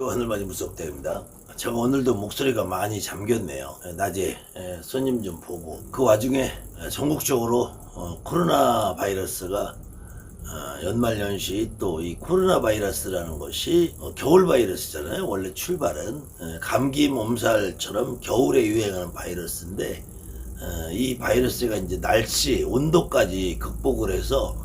하늘만이 무섭대입니다. 제가 오늘도 목소리가 많이 잠겼네요. 낮에 손님 좀 보고 그 와중에 전국적으로 코로나 바이러스가 연말연시 또 이 코로나 바이러스라는 것이 겨울 바이러스잖아요. 원래 출발은 감기 몸살처럼 겨울에 유행하는 바이러스인데 이 바이러스가 이제 날씨 온도까지 극복을 해서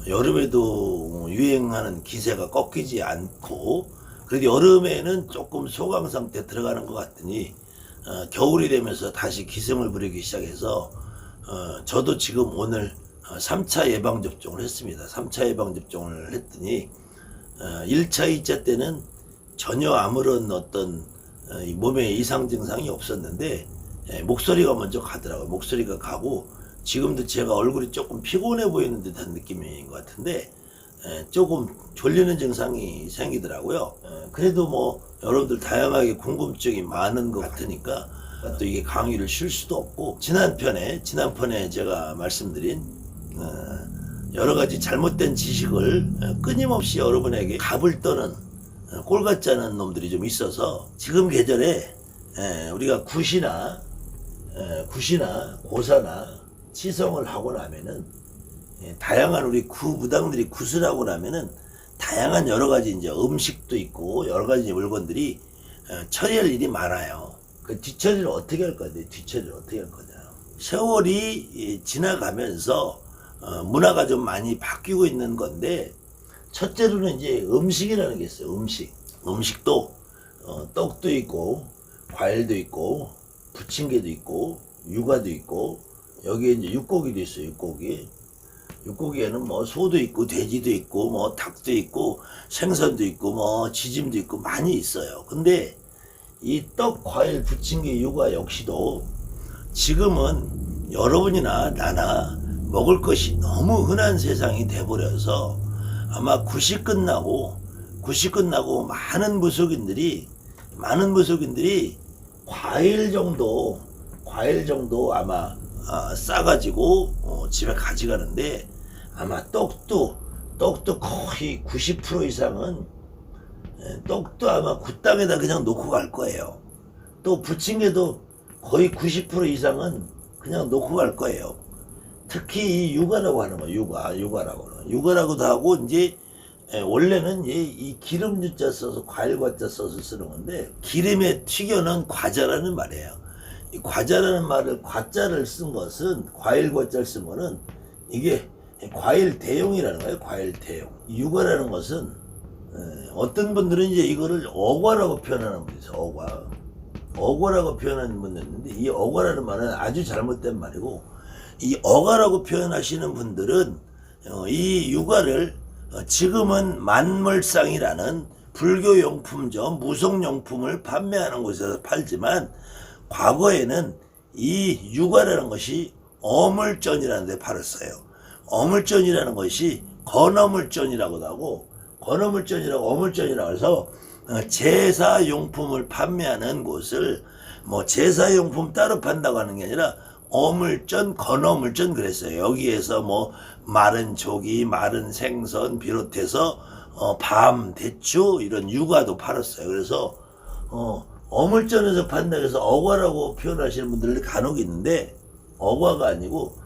여름에도 유행하는 기세가 꺾이지 않고, 그래도 여름에는 조금 소강 상태 들어가는 것 같더니 겨울이 되면서 다시 기승을 부리기 시작해서 저도 지금 오늘 3차 예방접종을 했습니다. 3차 예방접종을 했더니 1차, 2차 때는 전혀 아무런 어떤 몸에 이상 증상이 없었는데 목소리가 먼저 가더라고요. 목소리가 가고 지금도 제가 얼굴이 조금 피곤해 보이는 듯한 느낌인 것 같은데 조금 졸리는 증상이 생기더라고요. 그래도 뭐 여러분들 다양하게 궁금증이 많은 것 같으니까 또 이게 강의를 쉴 수도 없고, 지난편에 제가 말씀드린 여러 가지 잘못된 지식을 끊임없이 여러분에게 갑을 떠는 꼴 같지 않은 놈들이 좀 있어서 지금 계절에 우리가 굿이나 고사나 치성을 하고 나면은 다양한 우리 무당들이 굿을 하고 나면은 다양한 여러 가지 이제 음식도 있고 여러 가지 물건들이 처리할 일이 많아요. 그 뒤처리를 어떻게 할 거냐? 뒤처리를 어떻게 할 거냐? 세월이 지나가면서 문화가 좀 많이 바뀌고 있는 건데, 첫째로는 이제 음식이라는 게 있어요. 음식도 떡도 있고 과일도 있고 부침개도 있고 육아도 있고 여기에 이제 육고기도 있어요. 육고기에는 뭐 소도 있고 돼지도 있고 뭐 닭도 있고 생선도 있고 뭐 지짐도 있고 많이 있어요. 근데 이 떡, 과일, 부침개, 육아 역시도 지금은 여러분이나 나나 먹을 것이 너무 흔한 세상이 돼버려서 아마 굿이 끝나고 많은 무속인들이 과일 정도 아마 싸가지고 집에 가져가는데, 아마 떡도 거의 90% 이상은 떡도 아마 굿땅에다 그냥 놓고 갈 거예요. 또 부침개도 거의 90% 이상은 그냥 놓고 갈 거예요. 특히 이 육아라고 하는 거예요. 육아라고도 하고, 이제 원래는 이 기름주자 써서 과일과자 써서 쓰는 건데, 기름에 튀겨놓은 과자라는 말이에요. 이 과자라는 말을 과자를 쓴 것은, 과일 과자를 쓴 거는 이게 과일 대용이라는 거예요. 과일 대용. 육아라는 것은 어떤 분들은 이제 이거를 어과라고 표현하는 분이 있어요. 어과라고 표현하는 분도 있는데, 이 어과라는 말은 아주 잘못된 말이고, 이 어과라고 표현하시는 분들은 이 육아를 지금은 만물상이라는 불교용품점, 무속용품을 판매하는 곳에서 팔지만, 과거에는 이 육아라는 것이 어물전이라는 데 팔았어요. 어물전이라는 것이 건어물전이라고도 하고, 어물전이라고 해서 제사용품을 판매하는 곳을 뭐 제사용품 따로 판다고 하는 게 아니라 어물전, 건어물전 그랬어요. 여기에서 뭐 마른 조기, 마른 생선 비롯해서 밤, 대추 이런 육아도 팔았어요. 그래서 어물전에서 판다고 해서 어과라고 표현하시는 분들이 간혹 있는데, 어과가 아니고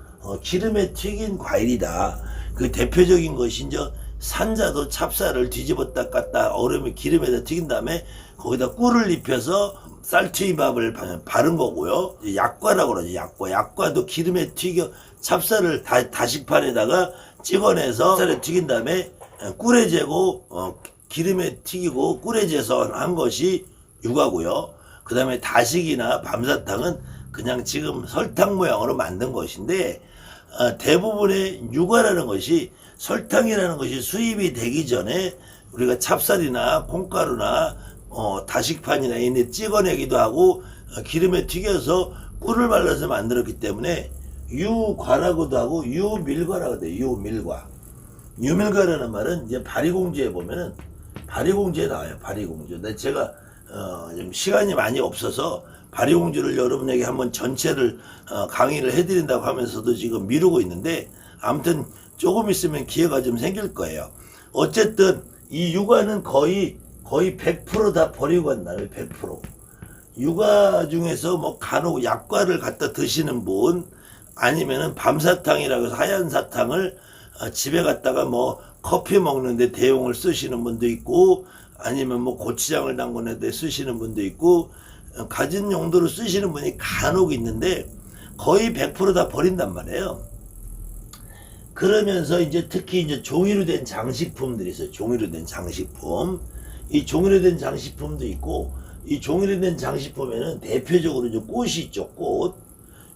기름에 튀긴 과일이다. 그 대표적인 것이 이제 산자도 찹쌀을 뒤집었다 깠다 얼음에 기름에다 튀긴 다음에 거기다 꿀을 입혀서 쌀튀김밥을 바른 거고요. 약과라고 그러죠. 약과도 기름에 튀겨 찹쌀을 다식판에다가 찍어내서 쌀에 튀긴 다음에 꿀에 재고 기름에 튀기고 꿀에 재서 한 것이 육아고요. 그 다음에 다식이나 밤사탕은 그냥 지금 설탕 모양으로 만든 것인데, 대부분의 육아라는 것이, 설탕이라는 것이 수입이 되기 전에 우리가 찹쌀이나 콩가루나 다식판이나 이런 찍어내기도 하고 기름에 튀겨서 꿀을 발라서 만들었기 때문에 유과라고도 하고 유밀과라고도 해요. 유밀과라는 말은 이제 바리공주에 보면은 바리공주에 나와요. 바리공주. 근데 제가 좀 시간이 많이 없어서 바리공주를 여러분에게 한번 전체를 강의를 해드린다고 하면서도 지금 미루고 있는데, 아무튼 조금 있으면 기회가 좀 생길 거예요. 어쨌든 이 육아는 거의 거의 100%다 버리고 간다는 100%. 육아 중에서 뭐 간혹 약과를 갖다 드시는 분, 아니면은 밤사탕이라고 해서 하얀 사탕을 집에 갖다가 뭐 커피 먹는데 대용을 쓰시는 분도 있고, 아니면 뭐 고추장을 담그는데 쓰시는 분도 있고, 가진 용도로 쓰시는 분이 간혹 있는데 거의 100%다 버린단 말이에요. 그러면서 이제 특히 이제 종이로 된 장식품들이 있어요. 종이로 된 장식품. 이 종이로 된 장식품도 있고, 이 종이로 된 장식품에는 대표적으로 이제 꽃이 있죠. 꽃.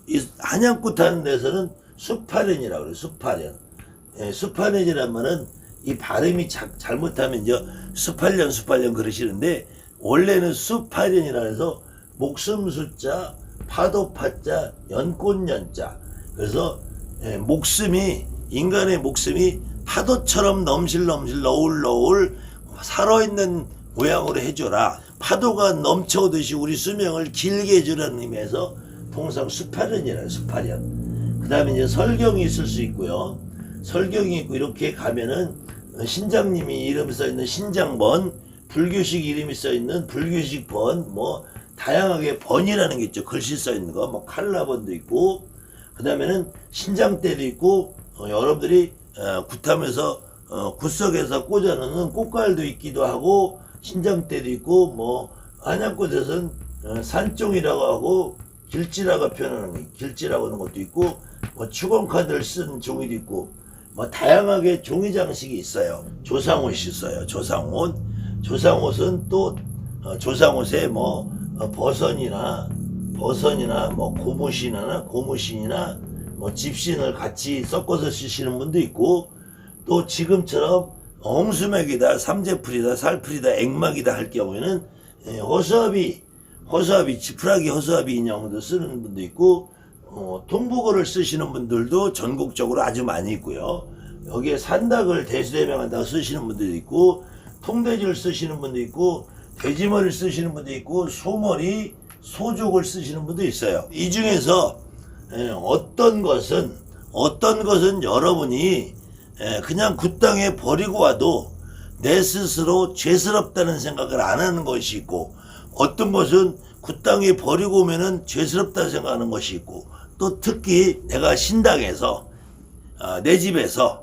이 한양꽃 하는 데서는 수파련이라고 그래요. 수파련. 예, 수파련이라면은 이 발음이 잘못하면 이제 수팔련 그러시는데, 원래는 수파련이라 해서 목숨 숫자, 파도 파자, 연꽃 연자. 그래서 목숨이, 인간의 목숨이 파도처럼 넘실넘실 너울너울 살아있는 모양으로 해줘라. 파도가 넘쳐오듯이 우리 수명을 길게 해주라는 의미에서 통상 수파련이라요. 수파련. 그 다음에 이제 설경이 있을 수 있고요. 설경이 있고, 이렇게 가면은 신장님이 이름 써있는 신장번, 불교식 이름이 써있는 불교식 번, 뭐 다양하게 번이라는 게 있죠. 글씨 써있는 거. 뭐 칼라번도 있고, 그 다음에는 신장대도 있고, 여러분들이 굿하면서 굿석에서 꽂아놓는 꽃갈도 있기도 하고, 신장대도 있고, 뭐 한양꽃에서는 산종이라고 하고 길지라고 표현하는 거, 길지라고 하는 것도 있고, 뭐 축원카드를 쓴 종이도 있고, 뭐 다양하게 종이 장식이 있어요. 조상옷이 있어요. 조상옷은 또 조상옷에 뭐 버선이나 뭐 고무신이나 뭐 집신을 같이 섞어서 쓰시는 분도 있고, 또 지금처럼 홍수맥이다, 삼재풀이다, 살풀이다, 액막이다 할 경우에는 허수아비, 지푸라기 허수아비 인형도 쓰는 분도 있고, 통북어를 쓰시는 분들도 전국적으로 아주 많이 있고요. 여기에 산닭을 대수대명한다고 쓰시는 분들도 있고, 통돼지를 쓰시는 분도 있고, 돼지머리를 쓰시는 분도 있고, 소머리, 소족을 쓰시는 분도 있어요. 이 중에서 어떤 것은 여러분이 그냥 그 땅에 버리고 와도 내 스스로 죄스럽다는 생각을 안 하는 것이 있고, 어떤 것은 그 땅에 버리고 오면은 죄스럽다 생각하는 것이 있고, 또 특히 내가 신당에서 내 집에서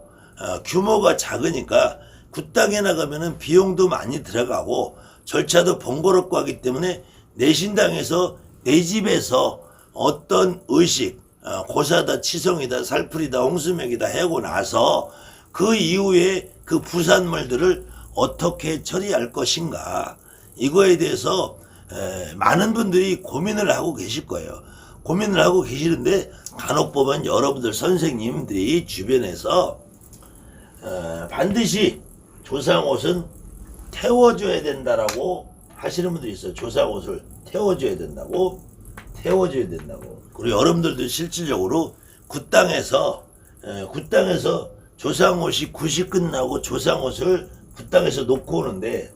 규모가 작으니까 그 땅에 나가면은 비용도 많이 들어가고 절차도 번거롭고 하기 때문에 내 신당에서 내 집에서 어떤 의식, 고사다, 치성이다, 살풀이다, 홍수맥이다 하고 나서 그 이후에 그 부산물들을 어떻게 처리할 것인가, 이거에 대해서 많은 분들이 고민을 하고 계실 거예요. 고민을 하고 계시는데 간혹 보면 여러분들 선생님들이 주변에서 반드시 조상옷은 태워줘야 된다라고 하시는 분들이 있어요. 조상옷을 태워줘야 된다고. 그리고 여러분들도 실질적으로 그 땅에서 조상옷이 굿이 끝나고 조상옷을 그 땅에서 놓고 오는데,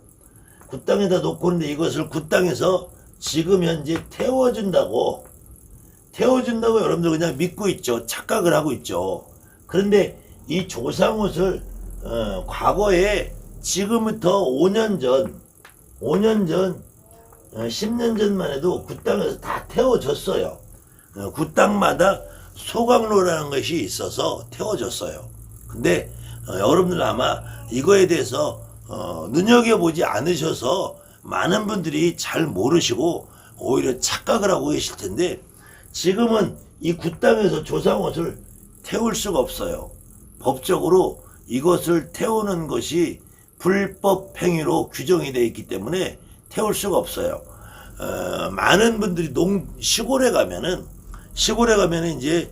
그 땅에다 놓고 오는데 이것을 그 땅에서 지금 현재 태워준다고 여러분들 그냥 믿고 있죠. 착각을 하고 있죠. 그런데 이 조상옷을 과거에 지금부터 5년 전 10년 전만 해도 그 땅에서 다 태워졌어요. 그 땅마다 소각로라는 것이 있어서 태워졌어요. 근데 여러분들 아마 이거에 대해서 눈여겨보지 않으셔서 많은 분들이 잘 모르시고 오히려 착각을 하고 계실 텐데, 지금은 이 그 땅에서 조상옷을 태울 수가 없어요. 법적으로 이것을 태우는 것이 불법 행위로 규정이 되어 있기 때문에 태울 수가 없어요. 많은 분들이 시골에 가면은 이제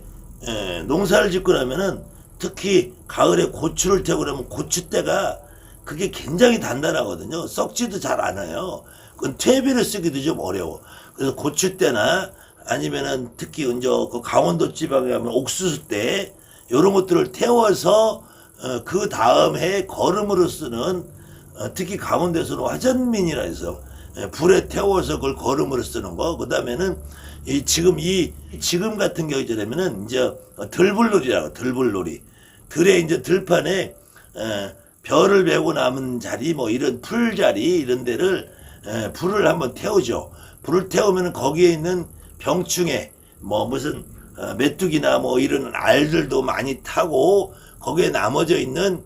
농사를 짓고 나면은 특히 가을에 고추를 태우고 그러면 고추대가 그게 굉장히 단단하거든요. 썩지도 잘 않아요. 그건 퇴비를 쓰기도 좀 어려워. 그래서 고추대나 아니면은 특히 이제 그 강원도 지방에 가면 옥수수대, 이런 것들을 태워서 그 다음 해 거름으로 쓰는, 특히 강원도에서는 화전민이라 해서 불에 태워서 그걸 거름으로 쓰는 거. 그 다음에는 지금 같은 경우에 되면은 이제 들불놀이라고, 들불놀이. 들에 이제 들판에 별을 베고 남은 자리 뭐 이런 풀자리 이런 데를 불을 한번 태우죠. 불을 태우면 거기에 있는 병충해 뭐 무슨 메뚜기나 뭐 이런 알들도 많이 타고 거기에 남아져 있는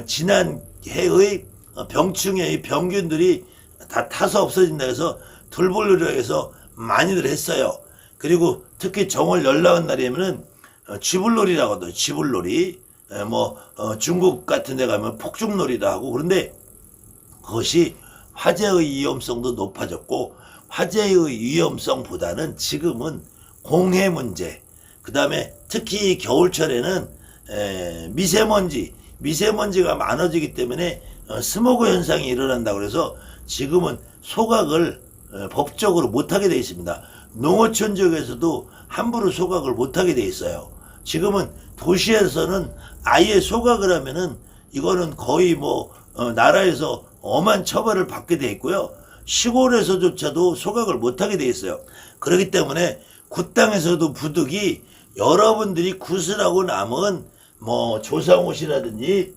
지난 해의 병충해의 병균들이 다 타서 없어진다 해서 돌볼이라 해서 많이들 했어요. 그리고 특히 정월 열나은 날이면은 쥐불놀이라고 하더라고요. 쥐불놀이. 중국 같은 데 가면 폭죽놀이도 하고 그런데 그것이 화재의 위험성도 높아졌고 화재의 위험성보다는 지금은 공해 문제 그 다음에 특히 겨울철에는 미세먼지가 많아지기 때문에 스모그 현상이 일어난다고 그래서 지금은 소각을 법적으로 못하게 되어 있습니다. 농어촌 지역에서도 함부로 소각을 못하게 되어 있어요. 지금은 도시에서는 아예 소각을 하면은 이거는 거의 나라에서 엄한 처벌을 받게 돼 있고요. 시골에서조차도 소각을 못하게 돼 있어요. 그렇기 때문에 굿땅에서도 부득이 여러분들이 구슬하고 남은 조상옷이라든지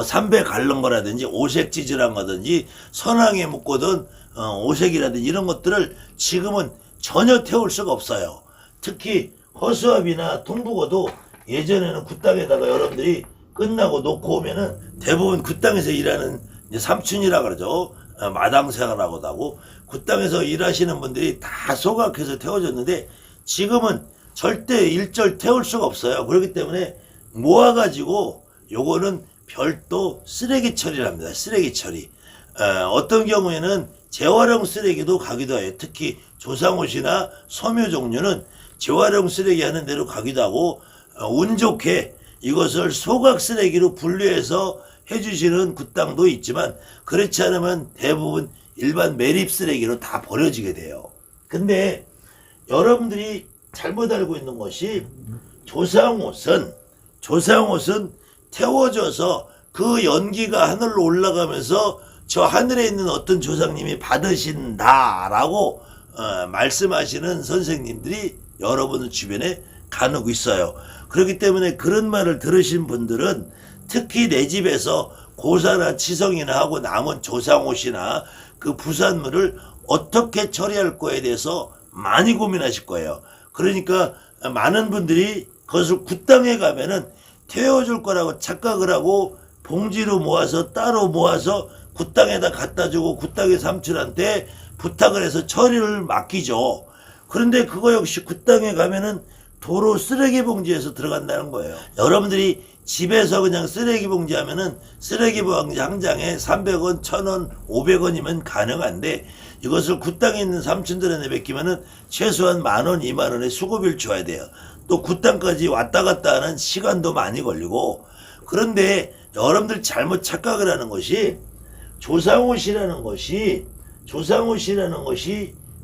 삼배 갈른 거라든지 오색 찌질한 거든지 선왕에 묶거든 오색이라든지 이런 것들을 지금은 전혀 태울 수가 없어요. 특히 허수아비나 통북어도 예전에는 굿땅에다가 여러분들이 끝나고 놓고 오면은 대부분 굿땅에서 일하는 삼촌이라 그러죠. 마당 생활하고도 하고 굿땅에서 일하시는 분들이 다 소각해서 태워졌는데 지금은 절대 일절 태울 수가 없어요. 그렇기 때문에 모아가지고 요거는 별도 쓰레기 처리를 합니다. 쓰레기 처리. 어떤 경우에는 재활용 쓰레기도 가기도 해요. 특히 조상옷이나 섬유 종류는 재활용 쓰레기 하는 데로 가기도 하고 운 좋게 이것을 소각 쓰레기로 분류해서 해주시는 굿땅도 있지만 그렇지 않으면 대부분 일반 매립 쓰레기로 다 버려지게 돼요. 근데 여러분들이 잘못 알고 있는 것이 조상옷은 태워져서 그 연기가 하늘로 올라가면서 저 하늘에 있는 어떤 조상님이 받으신다라고 말씀하시는 선생님들이 여러분 주변에 간혹 있어요. 그렇기 때문에 그런 말을 들으신 분들은 특히 내 집에서 고사나 치성이나 하고 남은 조상옷이나 그 부산물을 어떻게 처리할 거에 대해서 많이 고민하실 거예요. 그러니까 많은 분들이 그것을 굿땅에 가면은 태워줄 거라고 착각을 하고 봉지로 모아서 따로 모아서 굿땅에다 갖다 주고 굿땅의 삼촌한테 부탁을 해서 처리를 맡기죠. 그런데 그거 역시 굿땅에 가면은 도로 쓰레기 봉지에서 들어간다는 거예요. 여러분들이 집에서 그냥 쓰레기 봉지 하면은 쓰레기 봉지 한 장에 300원, 1000원, 500원이면 가능한데 이것을 굿땅에 있는 삼촌들한테 맡기면은 최소한 10,000원, 20,000원의 수고비를 줘야 돼요. 또 굿땅까지 왔다 갔다 하는 시간도 많이 걸리고 그런데 여러분들 잘못 착각을 하는 것이 조상옷이라는 것이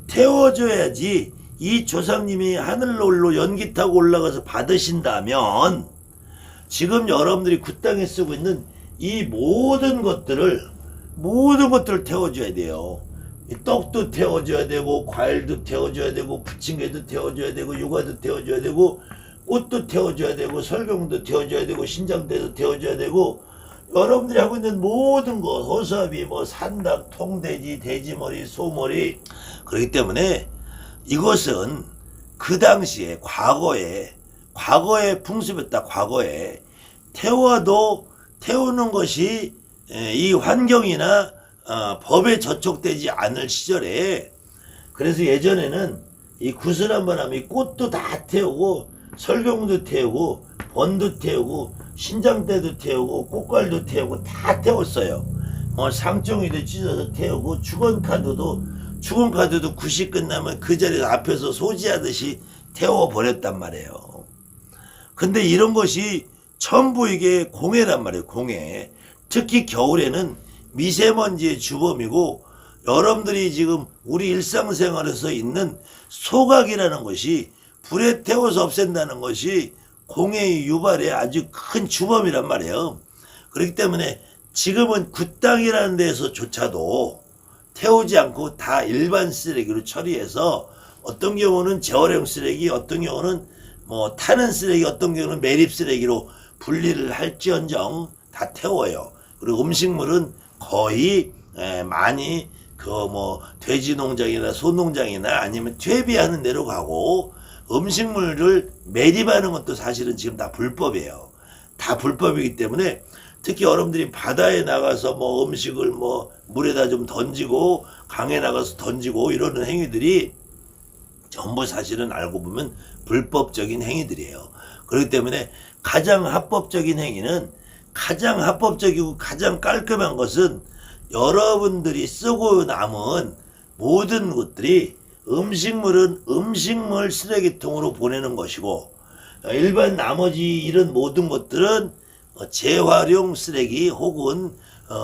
태워줘야지 이 조상님이 하늘로 연기 타고 올라가서 받으신다면 지금 여러분들이 굿땅에 쓰고 있는 이 모든 것들을 태워줘야 돼요. 떡도 태워줘야 되고 과일도 태워줘야 되고 부침개도 태워줘야 되고 유과도 태워줘야 되고 꽃도 태워줘야 되고 설경도 태워줘야 되고 신장대도 태워줘야 되고 여러분들이 하고 있는 모든 것 허수아비 산닭 통돼지 돼지머리 소머리 그렇기 때문에 이것은 그 당시에 과거에 풍습이었다. 과거에 태우는 것이 이 환경이나 법에 저촉되지 않을 시절에 그래서 예전에는 이 구슬 한번 하면 이 꽃도 다 태우고 설경도 태우고 번도 태우고 신장대도 태우고 꽃갈도 태우고 다 태웠어요. 상종이도 찢어서 태우고 죽은 카드도 굿이 끝나면 그 자리에 앞에서 소지하듯이 태워버렸단 말이에요. 근데 이런 것이 전부 이게 공해란 말이에요. 공해. 특히 겨울에는 미세먼지의 주범이고 여러분들이 지금 우리 일상생활에서 있는 소각이라는 것이 불에 태워서 없앤다는 것이 공해의 유발에 아주 큰 주범이란 말이에요. 그렇기 때문에 지금은 굿땅이라는 데서조차도 태우지 않고 다 일반 쓰레기로 처리해서 어떤 경우는 재활용 쓰레기, 어떤 경우는 타는 쓰레기, 어떤 경우는 매립 쓰레기로 분리를 할지언정 다 태워요. 그리고 음식물은 거의 많이 그 뭐 돼지 농장이나 소 농장이나 아니면 퇴비하는 데로 가고, 음식물을 매립하는 것도 사실은 지금 다 불법이에요. 다 불법이기 때문에 특히 여러분들이 바다에 나가서 뭐 음식을 뭐 물에다 좀 던지고 강에 나가서 던지고 이러는 행위들이 전부 사실은 알고 보면 불법적인 행위들이에요. 그렇기 때문에 가장 합법적인 행위는, 가장 합법적이고 가장 깔끔한 것은 여러분들이 쓰고 남은 모든 것들이 음식물은 음식물 쓰레기통으로 보내는 것이고, 일반 나머지 이런 모든 것들은 재활용 쓰레기 혹은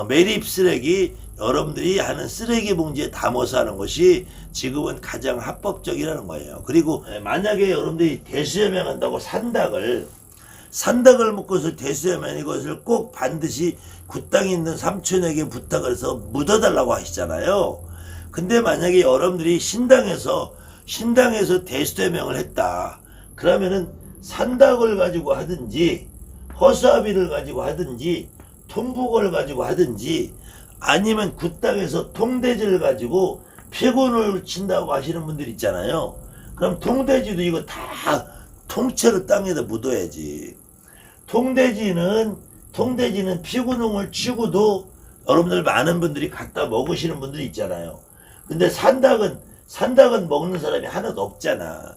매립 쓰레기, 여러분들이 하는 쓰레기 봉지에 담아서 하는 것이 지금은 가장 합법적이라는 거예요. 그리고 만약에 여러분들이 대수협명한다고 산닭을 먹고서 대수협명 이것을 꼭 반드시 그 땅에 있는 삼촌에게 부탁을 해서 묻어달라고 하시잖아요. 근데 만약에 여러분들이 신당에서 대수협명을 했다, 그러면은 산닭을 가지고 하든지 허수아비를 가지고 하든지 통북어를 가지고 하든지 아니면 그 땅에서 통돼지를 가지고 피군을 친다고 하시는 분들 있잖아요. 그럼 통돼지도 이거 다 통째로 땅에다 묻어야지. 통돼지는 피구농을 치고도 여러분들 많은 분들이 갖다 먹으시는 분들이 있잖아요. 근데 산닭은 먹는 사람이 하나도 없잖아.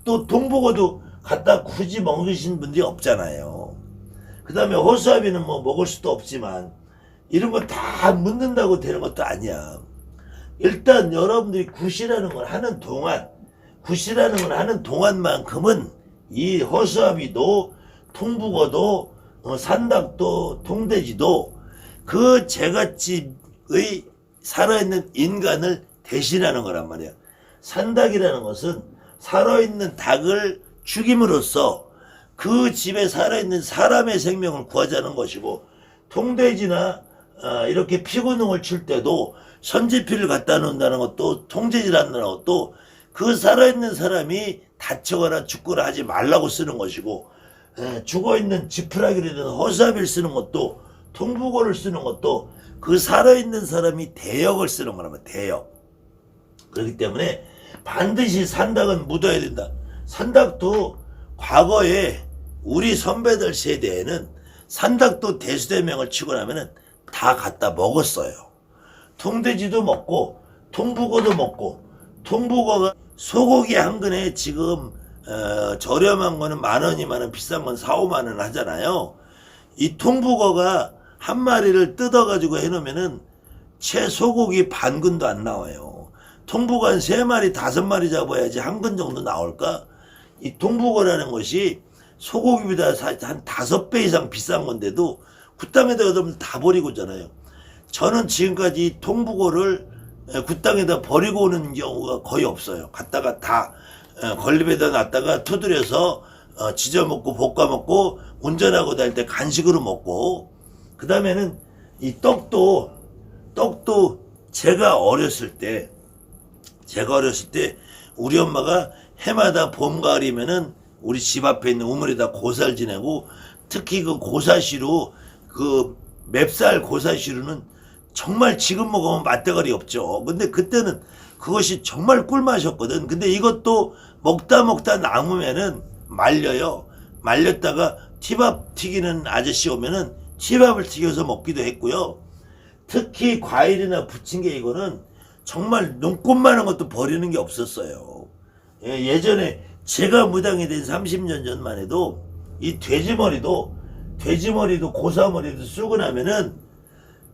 또 통북어도 갖다 굳이 먹으시는 분들이 없잖아요. 그 다음에 호수아비는 뭐 먹을 수도 없지만 이런 거 다 묻는다고 되는 것도 아니야. 일단 여러분들이 굿이라는 걸 하는 동안만큼은 이 호수아비도 통북어도 산닭도 통돼지도 그 제갓집의 살아있는 인간을 대신하는 거란 말이야. 산닭이라는 것은 살아있는 닭을 죽임으로써 그 집에 살아있는 사람의 생명을 구하자는 것이고, 통돼지나 이렇게 피구농을 칠 때도 선지피를 갖다 놓는다는 것도, 통돼지라는 것도 그 살아있는 사람이 다치거나 죽거나 하지 말라고 쓰는 것이고, 죽어있는 지푸라기를 허수아비를 쓰는 것도, 통북어를 쓰는 것도 그 살아있는 사람이 대역을 쓰는 거란 말이야. 대역. 그렇기 때문에 반드시 산닭은 묻어야 된다. 산닭도 과거에 우리 선배들 세대에는 산닭도 대수대명을 치고 나면은 다 갖다 먹었어요. 통돼지도 먹고 통북어도 먹고, 통북어가 소고기 한 근에 지금 저렴한 거는 10,000원이면 비싼 건 4-5만 원 하잖아요. 이 통북어가 한 마리를 뜯어가지고 해놓으면은 채 소고기 반 근도 안 나와요. 통북어 한 3마리 5마리 잡아야지 한 근 정도 나올까? 이 통북어라는 것이 소고기보다 한 5배 이상 비싼 건데도 그 땅에다 여러분 다 버리고 있잖아요. 저는 지금까지 통북어를 그 땅에다 버리고 오는 경우가 거의 없어요. 갖다가 다 걸림에다 놨다가 두드려서 지져먹고 볶아먹고 운전하고 다닐 때 간식으로 먹고, 그 다음에는 이 떡도 제가 어렸을 때 우리 엄마가 해마다 봄 가을이면은 우리 집 앞에 있는 우물에다 고사를 지내고, 특히 그 고사시루, 그 맵쌀 고사시루는 정말 지금 먹으면 맛대가리 없죠. 근데 그때는 그것이 정말 꿀맛이었거든. 근데 이것도 먹다 남으면은 말려요. 말렸다가 티밥 튀기는 아저씨 오면은 티밥을 튀겨서 먹기도 했고요. 특히 과일이나 부침개 이거는 정말 눈꽃만한 것도 버리는 게 없었어요. 예전에 제가 무당이 된 30년 전만 해도 이 돼지머리도 고사머리도 쓰고 나면은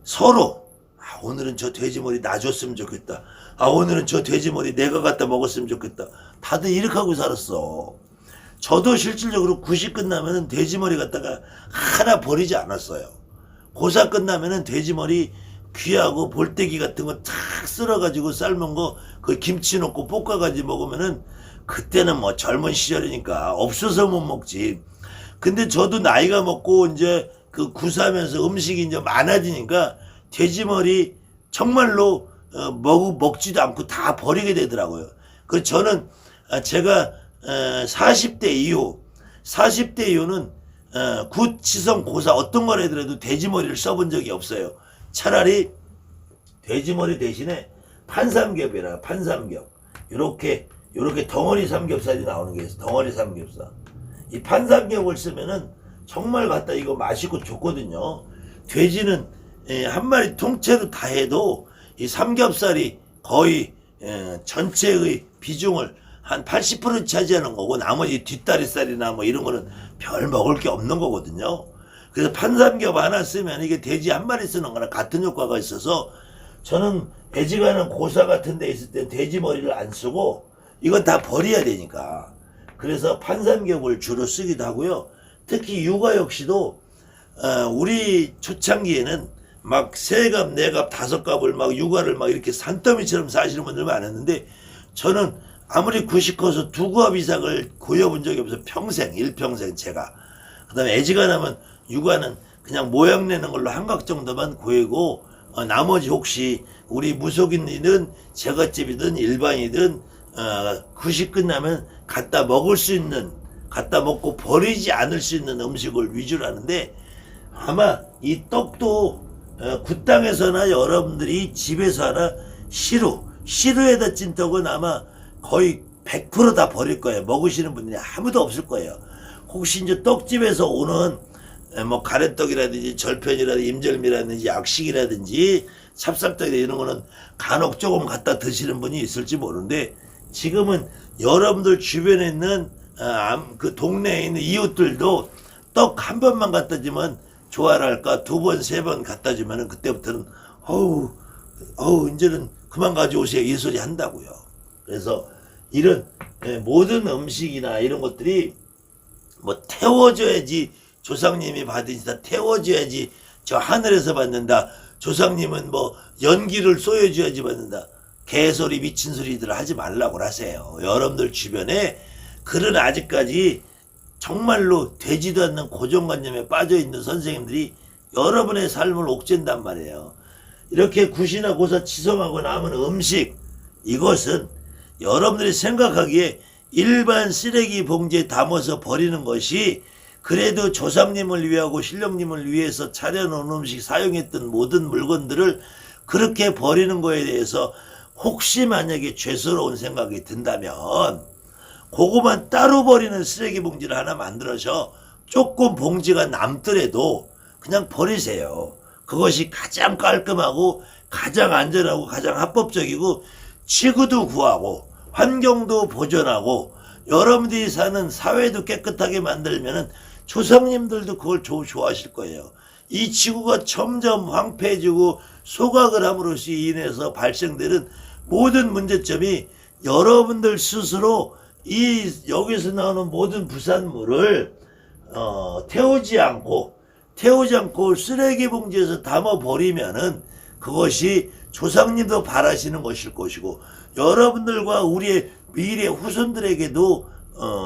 서로 오늘은 저 돼지머리 나 줬으면 좋겠다. 오늘은 저 돼지머리 내가 갖다 먹었으면 좋겠다. 다들 이렇게 하고 살았어. 저도 실질적으로 9시 끝나면은 돼지머리 갖다가 하나 버리지 않았어요. 고사 끝나면은 돼지머리 귀하고 볼때기 같은 거 탁 쓸어가지고 삶은 거 그 김치 넣고 볶아가지고 먹으면은, 그때는 뭐 젊은 시절이니까 없어서 못 먹지. 근데 저도 나이가 먹고 이제 그 구사하면서 음식이 이제 많아지니까 돼지머리 정말로 먹지도 않고 다 버리게 되더라고요. 그래서 저는 제가 40대 이후는 굿, 치성, 고사 어떤 걸 해더라도 돼지머리를 써본 적이 없어요. 차라리 돼지머리 대신에 판삼겹이라 판삼겹 요렇게 덩어리 삼겹살이 나오는 게 있어. 덩어리 삼겹살. 이 판삼겹을 쓰면은 정말 갖다 이거 맛있고 좋거든요. 돼지는 한 마리 통째로 다 해도 이 삼겹살이 거의 전체의 비중을 한 80% 차지하는 거고 나머지 뒷다리살이나 뭐 이런 거는 별 먹을 게 없는 거거든요. 그래서 판삼겹 하나 쓰면 이게 돼지 한 마리 쓰는 거랑 같은 효과가 있어서 저는 애지간한 고사 같은 데 있을 때 돼지 머리를 안 쓰고 이건 다 버려야 되니까 그래서 판삼겹을 주로 쓰기도 하고요. 특히 육아 역시도 우리 초창기에는 막 세 갑, 네 갑, 다섯 갑을 막 육아를 막 이렇게 산더미처럼 사시는 분들 많았는데 저는 아무리 90커서 두 갑 이상을 고여본 적이 없어요. 평생, 일평생 제가. 그 다음에 애지간하면 육아는 그냥 모양 내는 걸로 한 각 정도만 고이고 나머지 혹시 우리 무속인이든 제갓집이든 일반이든 90 끝나면 갖다 먹을 수 있는 갖다 먹고 버리지 않을 수 있는 음식을 위주로 하는데 아마 이 떡도 굿땅에서나 여러분들이 집에서 하나 시루에다 찐 떡은 아마 거의 100% 다 버릴 거예요. 먹으시는 분들이 아무도 없을 거예요. 혹시 이제 떡집에서 오는 뭐 가래떡이라든지 절편이라든지 임절미라든지 약식이라든지 찹쌀떡이라든지 이런 거는 간혹 조금 갖다 드시는 분이 있을지 모르는데 지금은 여러분들 주변에 있는 그 동네에 있는 이웃들도 떡 한 번만 갖다 주면 좋아할까 두 번, 세 번 갖다 주면은 그때부터는 이제는 그만 가져오세요 이 소리 한다고요. 그래서 이런 모든 음식이나 이런 것들이 뭐 태워줘야지 조상님이 받으시다 태워줘야지 저 하늘에서 받는다 조상님은 뭐 연기를 쏘여줘야지 받는다 개소리 미친 소리들 하지 말라고 하세요. 여러분들 주변에 그런 아직까지 정말로 되지도 않는 고정관념에 빠져있는 선생님들이 여러분의 삶을 옥죄인단 말이에요. 이렇게 굿이나 고사 치성하고 남은 음식 이것은 여러분들이 생각하기에 일반 쓰레기 봉지에 담아서 버리는 것이 그래도 조상님을 위하고 신령님을 위해서 차려놓은 음식 사용했던 모든 물건들을 그렇게 버리는 거에 대해서 혹시 만약에 죄스러운 생각이 든다면 그거만 따로 버리는 쓰레기 봉지를 하나 만들어서 조금 봉지가 남더라도 그냥 버리세요. 그것이 가장 깔끔하고 가장 안전하고 가장 합법적이고 지구도 구하고 환경도 보존하고 여러분들이 사는 사회도 깨끗하게 만들면은 조상님들도 그걸 좋아하실 거예요. 이 지구가 점점 황폐해지고 소각을 함으로써 인해서 발생되는 모든 문제점이 여러분들 스스로 이 여기서 나오는 모든 부산물을 태우지 않고 쓰레기 봉지에서 담아 버리면은 그것이 조상님도 바라시는 것일 것이고 여러분들과 우리의 미래 후손들에게도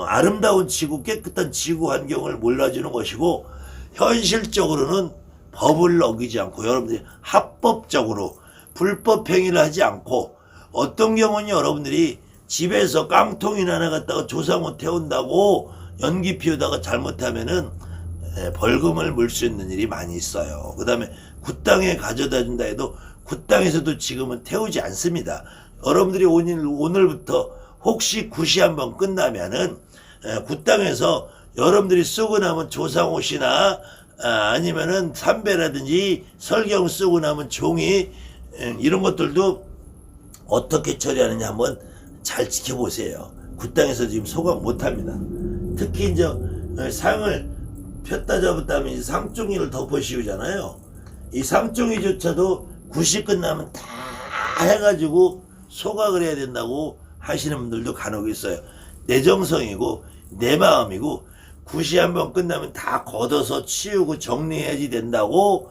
아름다운 지구 깨끗한 지구 환경을 몰라주는 것이고 현실적으로는 법을 어기지 않고 여러분들이 합법적으로 불법 행위를 하지 않고 어떤 경우는 여러분들이 집에서 깡통이나 하나 갖다가 조상옷 태운다고 연기 피우다가 잘못하면은 벌금을 물 수 있는 일이 많이 있어요. 그 다음에 굿땅에 가져다 준다 해도 굿땅에서도 지금은 태우지 않습니다. 여러분들이 오늘부터 혹시 굿이 한번 끝나면은 굿땅에서 여러분들이 쓰고 남은 조상옷이나 아니면은 삼배라든지 설경 쓰고 남은 종이 이런 것들도 어떻게 처리하느냐 한번 잘 지켜보세요. 굿땅에서 지금 소각 못합니다. 특히 이제 상을 폈다 잡았다 하면 상종이를 덮어 씌우잖아요. 이 상종이조차도 굿이 끝나면 다 해가지고 소각을 해야 된다고 하시는 분들도 간혹 있어요. 내 정성이고 내 마음이고 굿이 한번 끝나면 다 걷어서 치우고 정리해야지 된다고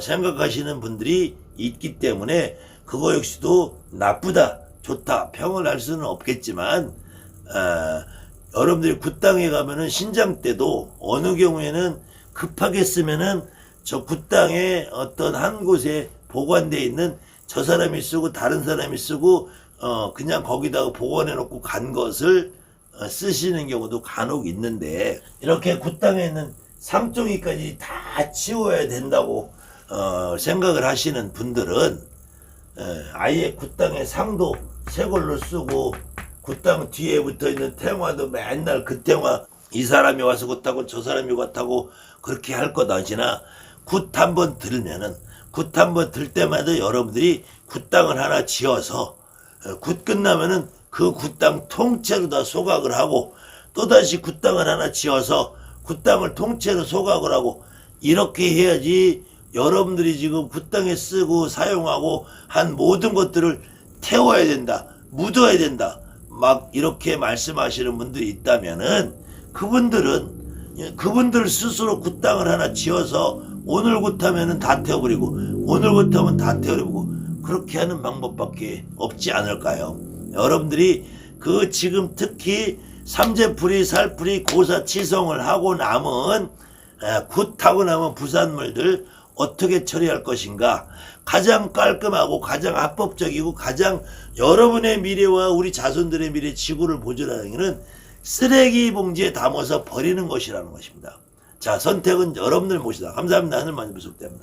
생각하시는 분들이 있기 때문에 그거 역시도 나쁘다 좋다 평을 할 수는 없겠지만 여러분들이 굿땅에 가면은 신장 때도 어느 경우에는 급하게 쓰면은 저 굿땅에 어떤 한 곳에 보관되어 있는 저 사람이 쓰고 다른 사람이 쓰고 그냥 거기다가 보관해 놓고 간 것을 쓰시는 경우도 간혹 있는데 이렇게 굿땅에 있는 삼종이까지 다 치워야 된다고 생각을 하시는 분들은 아예 굿땅에 상도 새 걸로 쓰고 굿땅 뒤에 붙어있는 탱화도 맨날 그 탱화 이 사람이 와서 굿하고 저 사람이 굿하고 그렇게 할 것 아니나 굿 한번 들면은 굿 한번 들 때마다 여러분들이 굿땅을 하나 지어서 굿 끝나면은 그 굿땅 통째로 다 소각을 하고 또다시 굿땅을 하나 지어서 굿땅을 통째로 소각을 하고 이렇게 해야지 여러분들이 지금 굿땅에 쓰고 사용하고 한 모든 것들을 태워야 된다, 묻어야 된다 막 이렇게 말씀하시는 분들이 있다면은 그분들 스스로 굿땅을 하나 지어서 오늘 굿하면은 다 태워버리고 오늘 굿하면 다 태워버리고 그렇게 하는 방법밖에 없지 않을까요? 여러분들이 그 지금 특히 삼재풀이 살풀이 고사치성을 하고 남은 굿하고 남은 부산물들 어떻게 처리할 것인가 가장 깔끔하고 가장 합법적이고 가장 여러분의 미래와 우리 자손들의 미래 지구를 보존하는 것은 쓰레기 봉지에 담아서 버리는 것이라는 것입니다. 자, 선택은 여러분들 몫이다. 감사합니다. 하늘만이 부속됩니다.